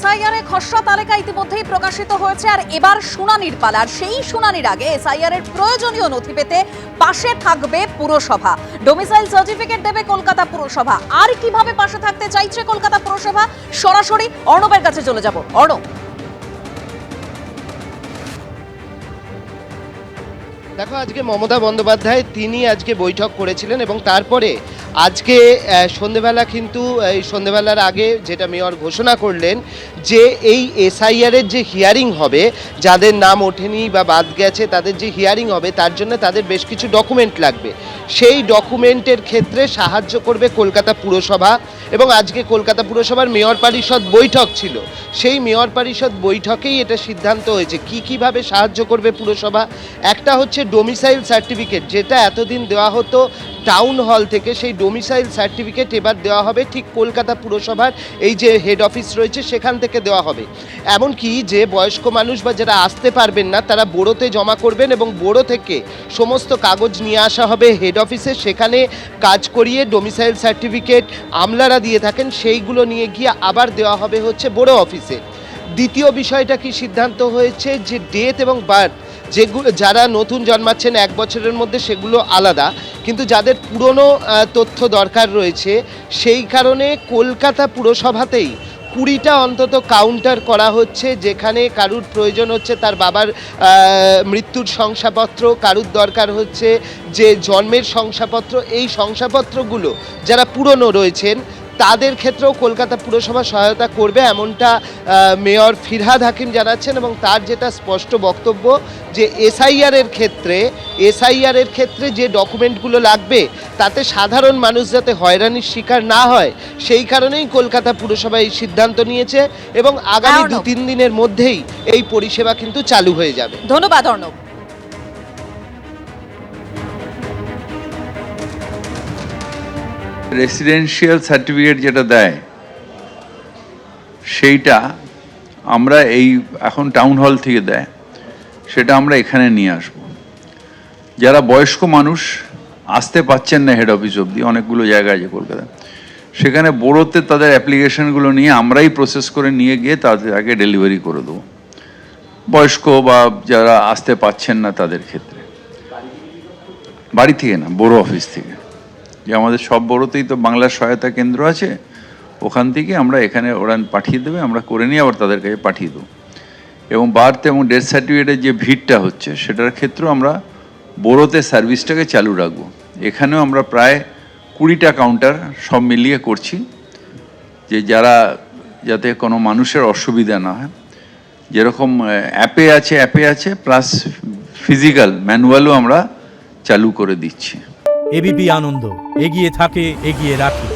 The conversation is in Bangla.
এসআইআর এর খসড়া তালিকা ইতিমধ্যেই প্রকাশিত হয়েছে আর এবার শুনানির পালা। আর সেই শুনানির আগে এসআইআর এর প্রয়োজনীয় নথি পেতে পাশে থাকবে পুরসভা, ডোমিসাইল সার্টিফিকেট দেবে কলকাতা পুরসভা। আর কিভাবে পাশে থাকতে চাইছে কলকাতা পুরসভা, সরাসরি অর্ণবের কাছে চলে যাব। অর্ণব, দেখো, আজকে মমতা বন্দ্যোপাধ্যায় তিনি আজকে বৈঠক করেছিলেন এবং তারপরে আজকে সন্ধেবেলা কিন্তু এই সন্ধেবেলার আগে যেটা মেয়র ঘোষণা করলেন যে এই এসআইআরের যে হিয়ারিং হবে, যাদের নাম ওঠেনি বা বাদ গেছে তাদের যে হিয়ারিং হবে তার জন্য তাদের বেশ কিছু ডকুমেন্ট লাগবে। সেই ডকুমেন্টের ক্ষেত্রে সাহায্য করবে কলকাতা পুরসভা। এবং আজকে কলকাতা পুরসভার মেয়র পরিষদ বৈঠক ছিল, সেই মেয়র পরিষদ বৈঠকেই এটা সিদ্ধান্ত হয়েছে কীভাবে সাহায্য করবে পুরসভা। একটা হচ্ছে ডোমিসাইল সার্টিফিকেট, যেটা এতদিন দেওয়া হতো টাউন হল থেকে, সেই ডোমিসাইল সার্টিফিকেট এবার দেওয়া হবে ঠিক কলকাতা পুরসভার এই যে হেড অফিস রয়েছে সেখান থেকে দেওয়া হবে। এমনকি যে বয়স্ক মানুষ বা যারা আসতে পারবেন না তারা বোরোতে জমা করবেন এবং বোরো থেকে সমস্ত কাগজ নিয়ে আসা হবে হেড অফিসে, সেখানে কাজ করিয়ে ডোমিসাইল সার্টিফিকেট আমলারা দিয়ে থাকেন, সেইগুলো নিয়ে গিয়ে আবার দেওয়া হবে হচ্ছে বোরো অফিসে। দ্বিতীয় বিষয়টা কি সিদ্ধান্ত হয়েছে যে ডেথ এবং বার্থ, যেগুলো যারা নতুন জন্মাচ্ছেন 1 বছরের মধ্যে সেগুলো আলাদা, কিন্তু যাদের পুরনো তথ্য দরকার রয়েছে সেই কারণে কলকাতা পুরসভাতেই 20টা অন্তত কাউন্টার করা হচ্ছে, যেখানে কারুর প্রয়োজন হচ্ছে তার বাবার মৃত্যুর শংসাপত্র, কারুর দরকার হচ্ছে যে জন্মের শংসাপত্র। এই শংসাপত্রগুলো যারা পুরনো রয়েছেন তাদের ক্ষেত্রেও কলকাতা পুরসভা সহায়তা করবে, এমনটা মেয়র ফিরহাদ হাকিম জানাচ্ছেন। এবং তার যেটা স্পষ্ট বক্তব্য যে এসআইআর এর ক্ষেত্রে যে ডকুমেন্টগুলো লাগবে তাতে সাধারণ মানুষ যাতে হয়রানির শিকার না হয় সেই কারণেই কলকাতা পুরসভা এই সিদ্ধান্ত নিয়েছে এবং আগামী 2-3 দিনের মধ্যেই এই পরিষেবা কিন্তু চালু হয়ে যাবে। ধন্যবাদ অর্ণব। রেসিডেন্সিয়াল সার্টিফিকেট যেটা দেয় সেইটা আমরা এই এখন টাউন হল থেকে দেয়, সেটা আমরা এখানে নিয়ে আসব। যারা বয়স্ক মানুষ আসতে পাচ্ছেন না হেড অফিস অবধি, অনেকগুলো জায়গা আছে কলকাতায়, সেখানে বোরোতে তাদের অ্যাপ্লিকেশনগুলো নিয়ে আমরাই প্রসেস করে নিয়ে গিয়ে তাদের আগে ডেলিভারি করে দেবো, বয়স্ক বা যারা আসতে পাচ্ছেন না তাদের ক্ষেত্রে। বাড়ি থেকে না, বোরো অফিস থেকে, যে আমাদের সব বড়োতেই তো বাংলার সহায়তা কেন্দ্র আছে, ওখান থেকে আমরা এখানে ওরা পাঠিয়ে দেবে, আমরা করে নিয়ে আবার তাদের কাছে পাঠিয়ে দেবো। এবং বার্থ এবং ডেথ সার্টিফিকেটের যে ভিড়টা হচ্ছে সেটার ক্ষেত্রেও আমরা বোরোতে সার্ভিসটাকে চালু রাখবো। এখানেও আমরা প্রায় 20টা কাউন্টার সব মিলিয়ে করছি, যে যাতে কোনো মানুষের অসুবিধা না হয়। যেরকম অ্যাপে আছে প্লাস ফিজিক্যাল ম্যানুয়ালও আমরা চালু করে দিচ্ছি। এবিপি আনন্দ, এগিয়ে থাকে, এগিয়ে রাখে।